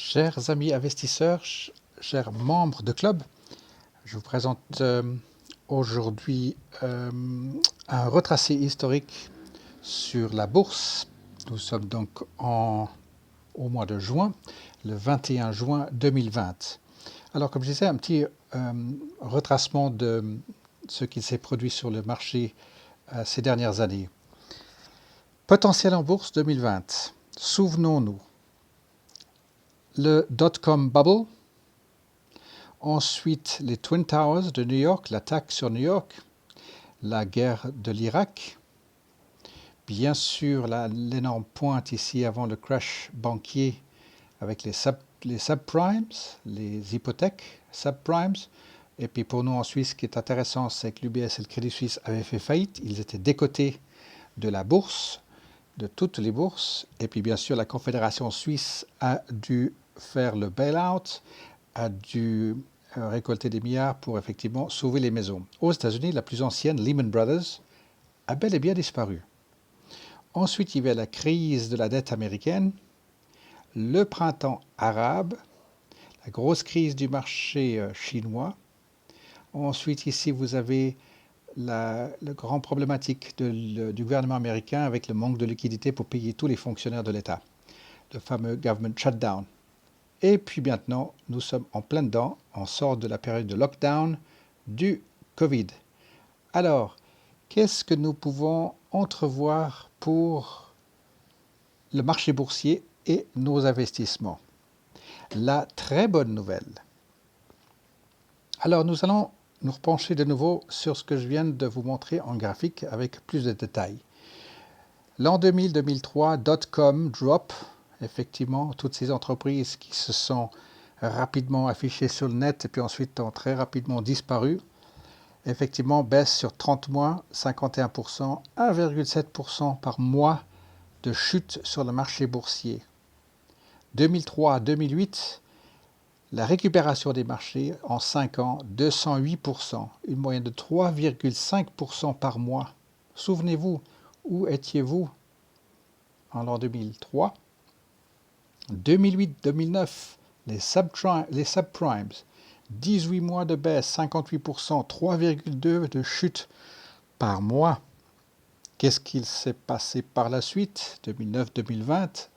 Chers amis investisseurs, chers membres de club, je vous présente aujourd'hui un retracé historique sur la bourse. Nous sommes donc au mois de juin, le 21 juin 2020. Alors comme je disais, un petit retracement de ce qui s'est produit sur le marché ces dernières années. Potentiel en bourse 2020. Souvenons-nous, le dot-com bubble, ensuite les Twin Towers de New York, l'attaque sur New York, la guerre de l'Irak, bien sûr l'énorme pointe ici avant le crash banquier avec les subprimes, les hypothèques subprimes, et puis pour nous en Suisse, ce qui est intéressant, c'est que l'UBS et le Crédit Suisse avaient fait faillite, ils étaient décotés de la bourse, de toutes les bourses, et puis bien sûr la Confédération suisse a dû faire le bail-out, a dû récolter des milliards pour effectivement sauver les maisons. Aux États-Unis, la plus ancienne, Lehman Brothers, a bel et bien disparu. Ensuite, il y avait la crise de la dette américaine, le printemps arabe, la grosse crise du marché chinois. Ensuite, ici, vous avez la grande problématique du gouvernement américain avec le manque de liquidité pour payer tous les fonctionnaires de l'État, le fameux government shutdown. Et puis maintenant, nous sommes en plein dedans, on sort de la période de lockdown du Covid. Alors, qu'est-ce que nous pouvons entrevoir pour le marché boursier et nos investissements? La très bonne nouvelle. Alors, nous allons nous repencher de nouveau sur ce que je viens de vous montrer en graphique avec plus de détails. L'an 2000-2003, dot-com drop, effectivement, toutes ces entreprises qui se sont rapidement affichées sur le net et puis ensuite ont très rapidement disparu, effectivement, baisse sur 30 mois, 51%, 1,7% par mois de chute sur le marché boursier. 2003-2008, la récupération des marchés en 5 ans, 208%, une moyenne de 3,5% par mois. Souvenez-vous, où étiez-vous en l'an 2003? 2008-2009, les subprimes, 18 mois de baisse, 58%, 3,2% de chute par mois. Qu'est-ce qu'il s'est passé par la suite? 2009-2020,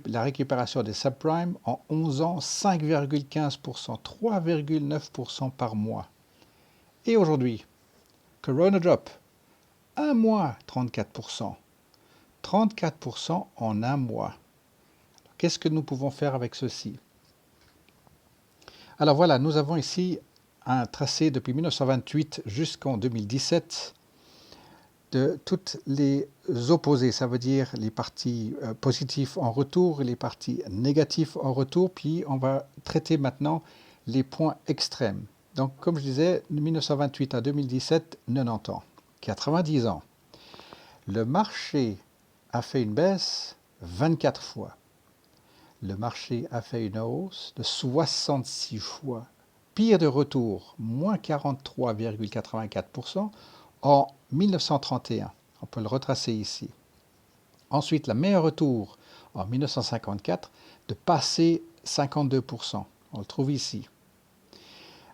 la récupération des subprimes en 11 ans, 5,15%, 3,9% par mois. Et aujourd'hui, Corona Drop, un mois, 34%. 34% en un mois. Qu'est-ce que nous pouvons faire avec ceci? Alors voilà, nous avons ici un tracé depuis 1928 jusqu'en 2017 de toutes les opposés, ça veut dire les partis positifs en retour et les partis négatifs en retour, puis on va traiter maintenant les points extrêmes. Donc comme je disais, de 1928 à 2017, 90 ans, 90 ans. Le marché a fait une baisse 24 fois. Le marché a fait une hausse de 66 fois. Pire de retour, moins 43,84% en 1931. On peut le retracer ici. Ensuite, le meilleur retour en 1954 de passer 52%. On le trouve ici.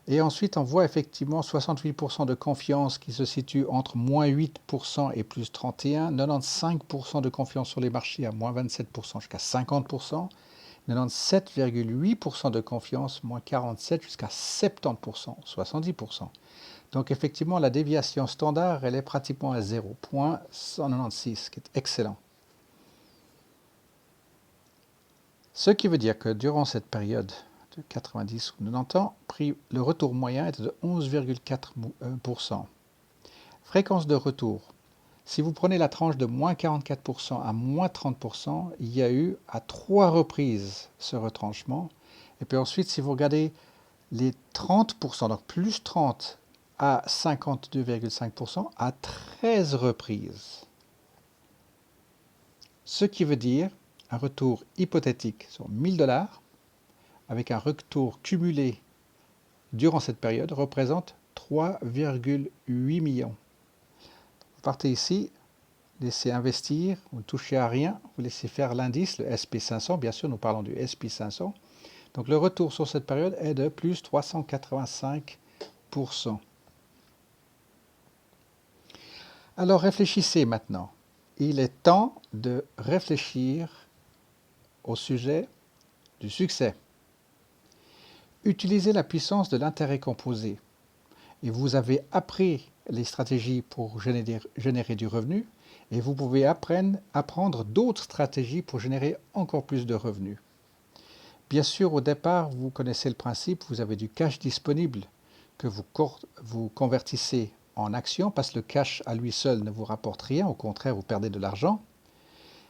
Et ensuite, on voit effectivement 68% de confiance qui se situe entre moins 8% et plus 31%, 95% de confiance sur les marchés à moins 27% jusqu'à 50%, 97,8% de confiance, moins 47% jusqu'à 70%, 70%. Donc effectivement, la déviation standard, elle est pratiquement à 0,196, ce qui est excellent. Ce qui veut dire que durant cette période de 90 ou 90 ans, le retour moyen était de 11,4%. Fréquence de retour. Si vous prenez la tranche de moins 44% à moins 30%, il y a eu à 3 reprises ce retranchement. Et puis ensuite, si vous regardez les 30%, donc plus 30 à 52,5%, à 13 reprises. Ce qui veut dire un retour hypothétique sur 1000 $, avec un retour cumulé durant cette période, représente 3,8 millions. Vous partez ici, laissez investir, vous ne touchez à rien, vous laissez faire l'indice, le SP500, bien sûr, nous parlons du SP500. Donc le retour sur cette période est de plus 385%. Alors réfléchissez maintenant. Il est temps de réfléchir au sujet du succès. Utilisez la puissance de l'intérêt composé. Et vous avez appris les stratégies pour générer du revenu et vous pouvez apprendre d'autres stratégies pour générer encore plus de revenus. Bien sûr, au départ, vous connaissez le principe, vous avez du cash disponible que vous convertissez en actions parce que le cash à lui seul ne vous rapporte rien, au contraire, vous perdez de l'argent.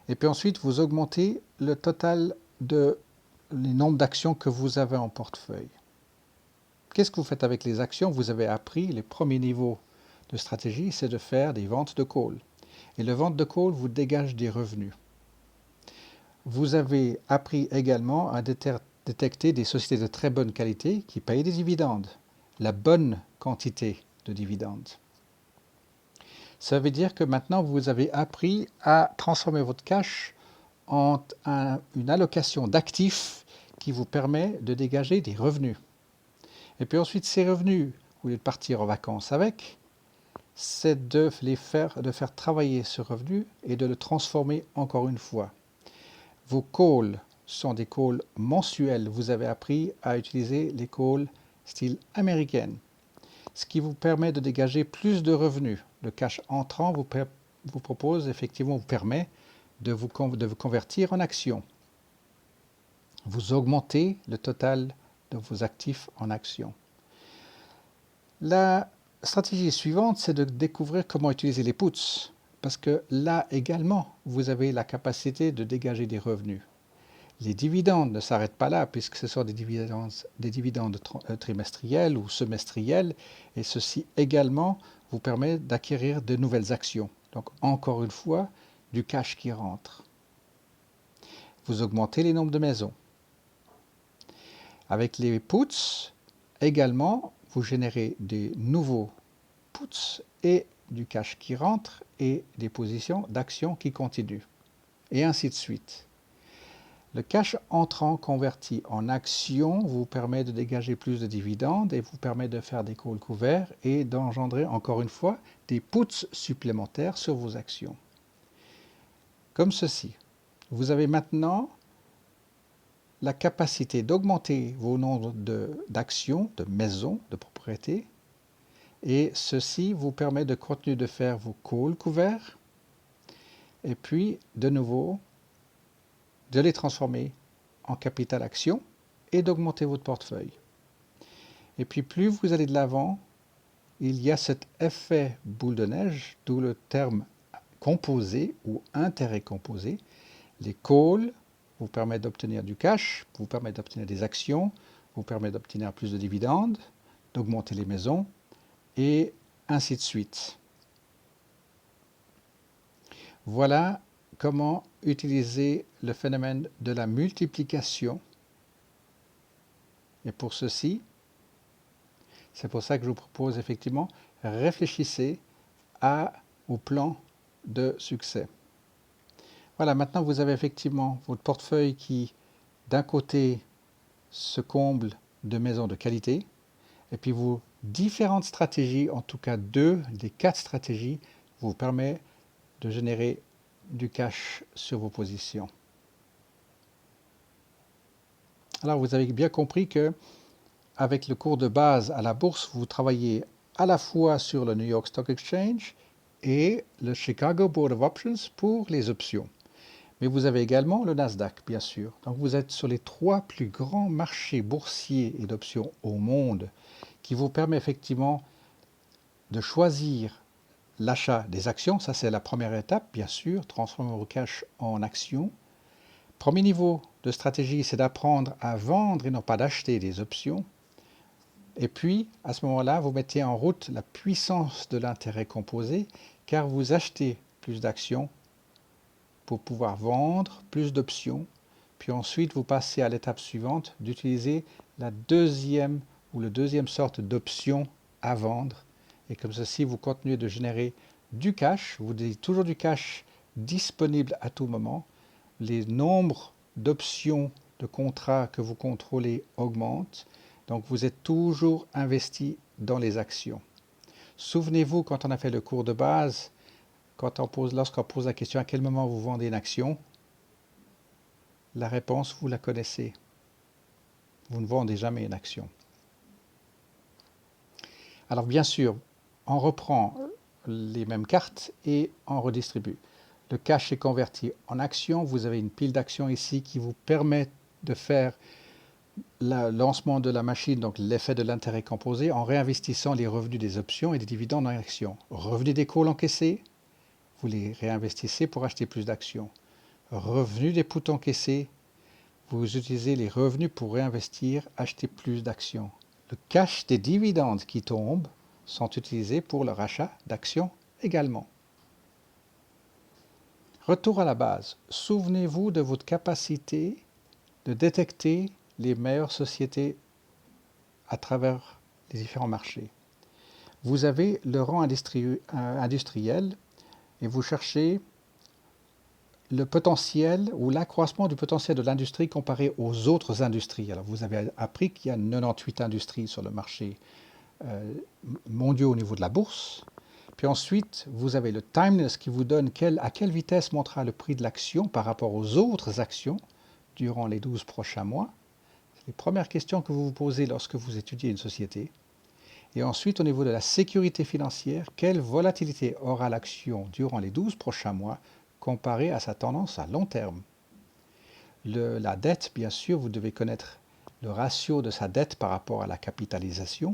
Et puis ensuite, vous augmentez le total de les nombres d'actions que vous avez en portefeuille. Qu'est-ce que vous faites avec les actions? Vous avez appris les premiers niveaux de stratégie, c'est de faire des ventes de call. Et le vente de call vous dégage des revenus. Vous avez appris également à détecter des sociétés de très bonne qualité qui payent des dividendes, la bonne quantité de dividendes. Ça veut dire que maintenant vous avez appris à transformer votre cash en une allocation d'actifs qui vous permet de dégager des revenus. Et puis ensuite, ces revenus, au lieu de partir en vacances avec, c'est de faire travailler ce revenu et de le transformer encore une fois. Vos calls sont des calls mensuels. Vous avez appris à utiliser les calls style américaine, ce qui vous permet de dégager plus de revenus. Le cash entrant vous permet de vous convertir en actions. Vous augmentez le total de vos actifs en actions. La stratégie suivante, c'est de découvrir comment utiliser les puts, parce que là également, vous avez la capacité de dégager des revenus. Les dividendes ne s'arrêtent pas là, puisque ce sont des dividendes trimestriels ou semestriels, et ceci également vous permet d'acquérir de nouvelles actions. Donc encore une fois, du cash qui rentre. Vous augmentez les nombres de maisons. Avec les puts, également, vous générez des nouveaux puts et du cash qui rentre et des positions d'actions qui continuent. Et ainsi de suite. Le cash entrant converti en actions vous permet de dégager plus de dividendes et vous permet de faire des calls couverts et d'engendrer encore une fois des puts supplémentaires sur vos actions. Comme ceci. Vous avez maintenant la capacité d'augmenter vos nombres d'actions, de maisons, de propriétés, et ceci vous permet de continuer de faire vos calls couverts, et puis de nouveau de les transformer en capital action et d'augmenter votre portefeuille. Et puis plus vous allez de l'avant, il y a cet effet boule de neige, d'où le terme composé ou intérêt composé. Les calls vous permettent d'obtenir du cash, vous permettent d'obtenir des actions, vous permettent d'obtenir plus de dividendes, d'augmenter les maisons, et ainsi de suite. Voilà comment utiliser le phénomène de la multiplication. Et pour ceci, c'est pour ça que je vous propose effectivement, réfléchissez au plan de succès. Voilà, maintenant vous avez effectivement votre portefeuille qui, d'un côté, se comble de maisons de qualité, et puis vos différentes stratégies, en tout cas 2 des 4 stratégies, vous permettent de générer du cash sur vos positions. Alors vous avez bien compris que avec le cours de base à la bourse, vous travaillez à la fois sur le New York Stock Exchange et le Chicago Board of Options pour les options. Mais vous avez également le Nasdaq, bien sûr. Donc vous êtes sur les 3 plus grands marchés boursiers et d'options au monde qui vous permet effectivement de choisir l'achat des actions. Ça, c'est la première étape, bien sûr, transformer vos cash en actions. Premier niveau de stratégie, c'est d'apprendre à vendre et non pas d'acheter des options. Et puis, à ce moment-là, vous mettez en route la puissance de l'intérêt composé, car vous achetez plus d'actions pour pouvoir vendre plus d'options. Puis ensuite, vous passez à l'étape suivante d'utiliser la deuxième sorte d'option à vendre. Et comme ceci, vous continuez de générer du cash, vous avez toujours du cash disponible à tout moment. Les nombres d'options de contrats que vous contrôlez augmentent, donc vous êtes toujours investi dans les actions. Souvenez-vous, quand on a fait le cours de base, lorsqu'on pose la question à quel moment vous vendez une action, la réponse, vous la connaissez. Vous ne vendez jamais une action. Alors bien sûr, on reprend les mêmes cartes et on redistribue. Le cash est converti en actions. Vous avez une pile d'actions ici qui vous permet de faire le lancement de la machine, donc l'effet de l'intérêt composé, en réinvestissant les revenus des options et des dividendes en actions. Revenus des calls encaissés, vous les réinvestissez pour acheter plus d'actions. Revenus des puts encaissés, vous utilisez les revenus pour réinvestir, acheter plus d'actions. Le cash des dividendes qui tombent sont utilisés pour le rachat d'actions également. Retour à la base. Souvenez-vous de votre capacité de détecter les meilleures sociétés à travers les différents marchés. Vous avez le rang industriel et vous cherchez le potentiel ou l'accroissement du potentiel de l'industrie comparé aux autres industries. Alors vous avez appris qu'il y a 98 industries sur le marché mondiaux au niveau de la bourse. Puis ensuite, vous avez le timeless qui vous donne à quelle vitesse montera le prix de l'action par rapport aux autres actions durant les 12 prochains mois. C'est les premières questions que vous vous posez lorsque vous étudiez une société. Et ensuite, au niveau de la sécurité financière, quelle volatilité aura l'action durant les 12 prochains mois comparée à sa tendance à long terme? La dette, bien sûr, vous devez connaître le ratio de sa dette par rapport à la capitalisation.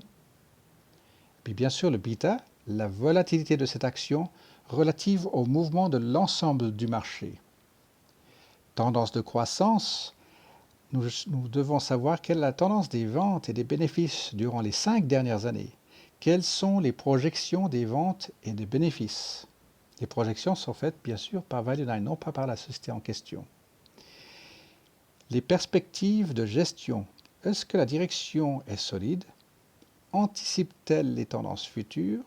Puis bien sûr, le bêta, la volatilité de cette action relative au mouvement de l'ensemble du marché. Tendance de croissance, nous devons savoir quelle est la tendance des ventes et des bénéfices durant les 5 dernières années. Quelles sont les projections des ventes et des bénéfices? Les projections sont faites bien sûr par Value9, non pas par la société en question. Les perspectives de gestion. Est-ce que la direction est solide? Anticipe-t-elle les tendances futures?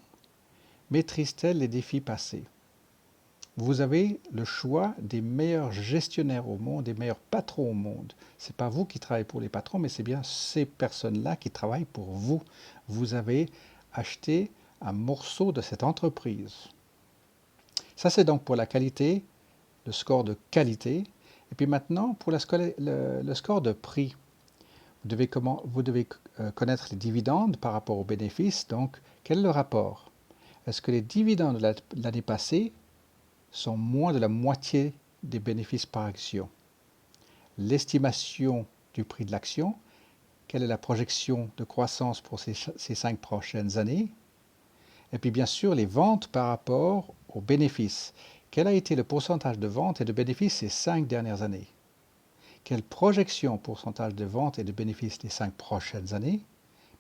Maîtrise-t-elle les défis passés? Vous avez le choix des meilleurs gestionnaires au monde, des meilleurs patrons au monde. Ce n'est pas vous qui travaillez pour les patrons, mais c'est bien ces personnes-là qui travaillent pour vous. Vous avez acheté un morceau de cette entreprise. Ça, c'est donc pour la qualité, le score de qualité. Et puis maintenant, pour le score de prix. Vous devez connaître les dividendes par rapport aux bénéfices. Donc, quel est le rapport? Est-ce que les dividendes de l'année passée sont moins de la moitié des bénéfices par action? L'estimation du prix de l'action, quelle est la projection de croissance pour ces 5 prochaines années? Et puis bien sûr, les ventes par rapport aux bénéfices. Quel a été le pourcentage de ventes et de bénéfices ces 5 dernières années? Quelle projection pourcentage de ventes et de bénéfices les 5 prochaines années?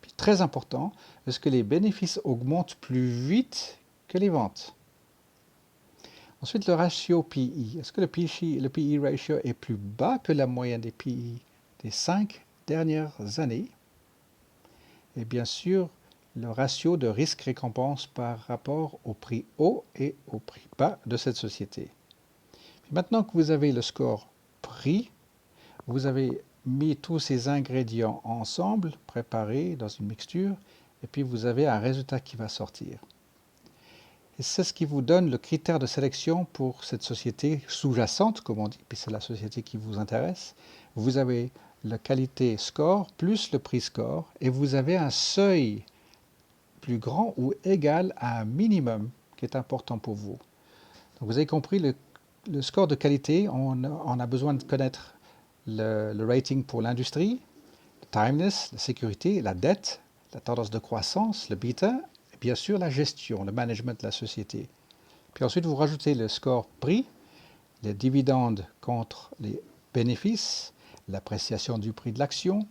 Puis très important, est-ce que les bénéfices augmentent plus vite que les ventes? Ensuite, le ratio PE. Est-ce que le PE ratio est plus bas que la moyenne des PE des 5 dernières années? Et bien sûr, le ratio de risque-récompense par rapport au prix haut et au prix bas de cette société. Puis maintenant que vous avez le score prix, vous avez mis tous ces ingrédients ensemble, préparés dans une mixture, et puis vous avez un résultat qui va sortir. Et c'est ce qui vous donne le critère de sélection pour cette société sous-jacente, comme on dit, puis c'est la société qui vous intéresse. Vous avez la qualité score plus le prix score, et vous avez un seuil plus grand ou égal à un minimum qui est important pour vous. Donc vous avez compris, le score de qualité, on a besoin de connaître le rating pour l'industrie, le timeless, la sécurité, la dette, la tendance de croissance, le bêta, et bien sûr la gestion, le management de la société. Puis ensuite, vous rajoutez le score prix, les dividendes contre les bénéfices, l'appréciation du prix de l'action,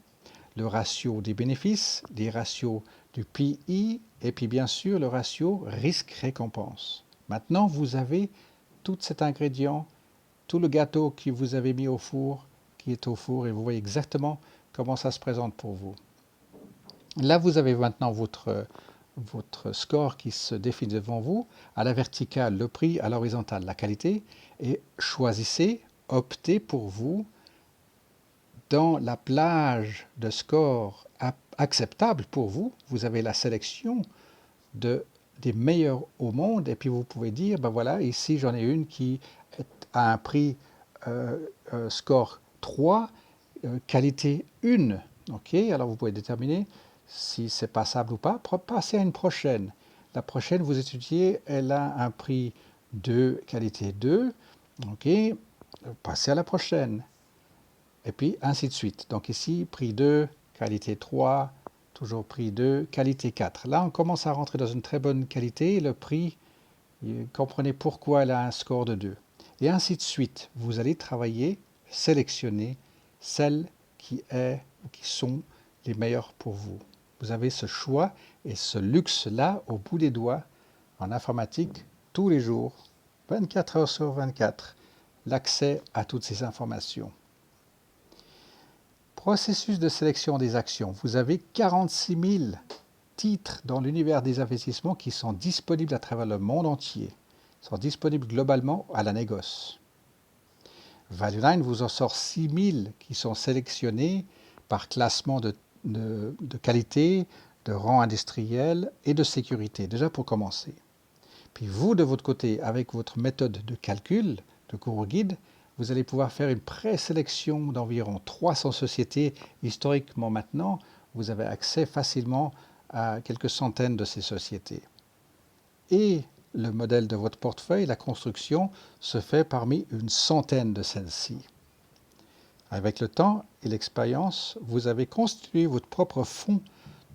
le ratio des bénéfices, les ratios du PI, et puis bien sûr le ratio risque-récompense. Maintenant, vous avez tout cet ingrédient, tout le gâteau que vous avez mis au four, qui est au four, et vous voyez exactement comment ça se présente pour vous. Là, vous avez maintenant votre votre score qui se définit devant vous, à la verticale le prix, à l'horizontale la qualité, et choisissez, optez pour vous dans la plage de scores acceptable pour vous. Vous avez la sélection des meilleurs au monde et puis vous pouvez dire, ben voilà, ici j'en ai une qui a un prix score 3, qualité 1. OK, alors vous pouvez déterminer si c'est passable ou pas. Passez à une prochaine. La prochaine, vous étudiez, elle a un prix 2, qualité 2. OK, passez à la prochaine. Et puis ainsi de suite. Donc ici, prix 2, qualité 3, toujours prix 2, qualité 4. Là, on commence à rentrer dans une très bonne qualité. Le prix, comprenez pourquoi elle a un score de 2. Et ainsi de suite. Vous allez travailler, sélectionner celles qui sont les meilleures pour vous. Vous avez ce choix et ce luxe-là au bout des doigts en informatique tous les jours, 24 heures sur 24, l'accès à toutes ces informations. Processus de sélection des actions. Vous avez 46 000 titres dans l'univers des investissements qui sont disponibles à travers le monde entier. Ils sont disponibles globalement à la négoce. ValueLine vous en sort 6 000 qui sont sélectionnés par classement de qualité, de rang industriel et de sécurité, déjà pour commencer. Puis vous, de votre côté, avec votre méthode de calcul, de cours guide, vous allez pouvoir faire une présélection d'environ 300 sociétés. Historiquement maintenant, vous avez accès facilement à quelques centaines de ces sociétés. Et le modèle de votre portefeuille, la construction, se fait parmi une centaine de celles-ci. Avec le temps et l'expérience, vous avez constitué votre propre fonds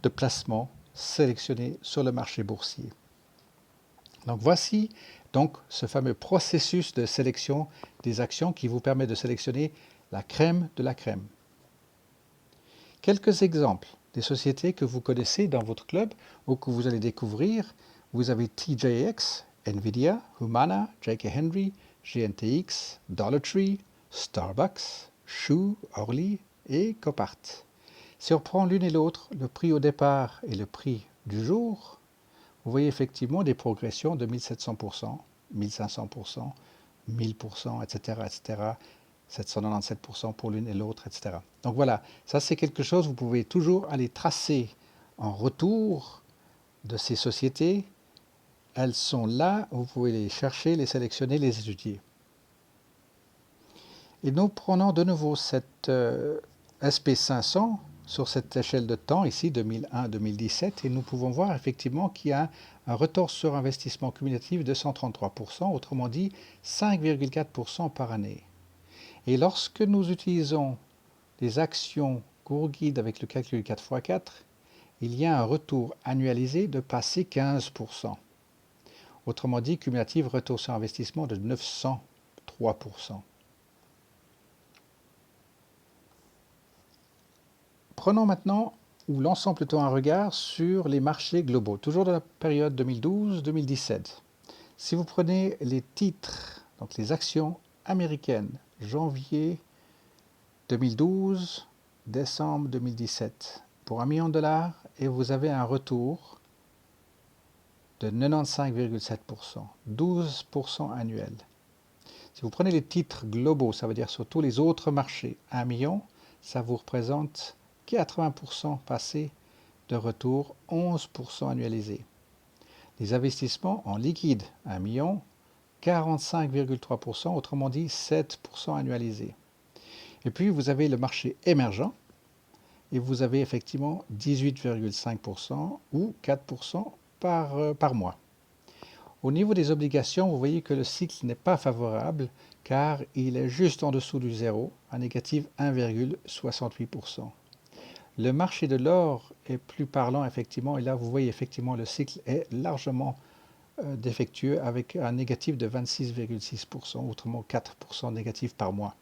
de placement sélectionné sur le marché boursier. Donc voici donc ce fameux processus de sélection des actions qui vous permet de sélectionner la crème de la crème. Quelques exemples des sociétés que vous connaissez dans votre club ou que vous allez découvrir. Vous avez TJX, Nvidia, Humana, JK Henry, GNTX, Dollar Tree, Starbucks, Shoe, Orly et Copart. Si on prend l'une et l'autre, le prix au départ et le prix du jour, vous voyez effectivement des progressions de 1700%, 1500%, 1000%, etc., etc., 797% pour l'une et l'autre, etc. Donc voilà, ça c'est quelque chose, vous pouvez toujours aller tracer en retour de ces sociétés. Elles sont là, vous pouvez les chercher, les sélectionner, les étudier. Et nous prenons de nouveau cette SP500 sur cette échelle de temps, ici 2001-2017, et nous pouvons voir effectivement qu'il y a un retour sur investissement cumulatif de 133%, autrement dit 5,4% par année. Et lorsque nous utilisons les actions cours guide avec le calcul 4x4, il y a un retour annualisé de passer 15%. Autrement dit, cumulatif retour sur investissement de 903%. Prenons maintenant, ou lançons plutôt un regard sur les marchés globaux, toujours dans la période 2012-2017. Si vous prenez les titres, donc les actions américaines, janvier 2012, décembre 2017, pour $1 million, et vous avez un retour de 95,7%, 12% annuel. Si vous prenez les titres globaux, ça veut dire sur tous les autres marchés, 1 million, ça vous représente 80% passé de retour, 11% annualisé. Les investissements en liquide, 1 million, 45,3%, autrement dit 7% annualisé. Et puis vous avez le marché émergent, et vous avez effectivement 18,5% ou 4% par mois. Au niveau des obligations, vous voyez que le cycle n'est pas favorable car il est juste en dessous du zéro, à négative 1,68%. Le marché de l'or est plus parlant effectivement, et là vous voyez effectivement le cycle est largement défectueux avec un négatif de 26,6%, autrement 4% négatif par mois.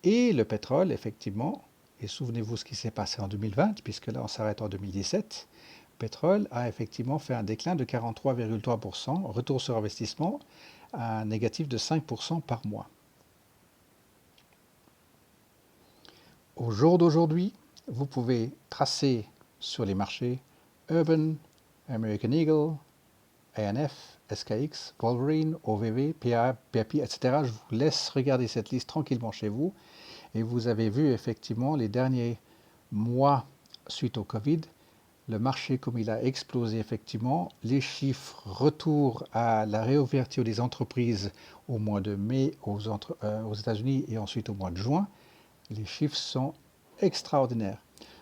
Et le pétrole, effectivement, et souvenez-vous ce qui s'est passé en 2020, puisque là on s'arrête en 2017, le pétrole a effectivement fait un déclin de 43,3%, retour sur investissement, à un négatif de 5% par mois. Au jour d'aujourd'hui, vous pouvez tracer sur les marchés Urban, American Eagle, ANF, SKX, Wolverine, OVV, PA, PAP, etc. Je vous laisse regarder cette liste tranquillement chez vous. Et vous avez vu effectivement les derniers mois suite au Covid, le marché comme il a explosé effectivement, les chiffres retour à la réouverture des entreprises au mois de mai aux États-Unis et ensuite au mois de juin, les chiffres sont extraordinaires.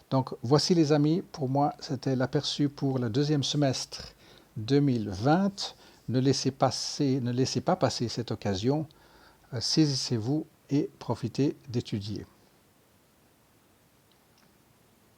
Donc voici les amis, pour moi c'était l'aperçu pour le deuxième semestre 2020. Ne laissez pas passer cette occasion, saisissez-vous et profitez d'étudier.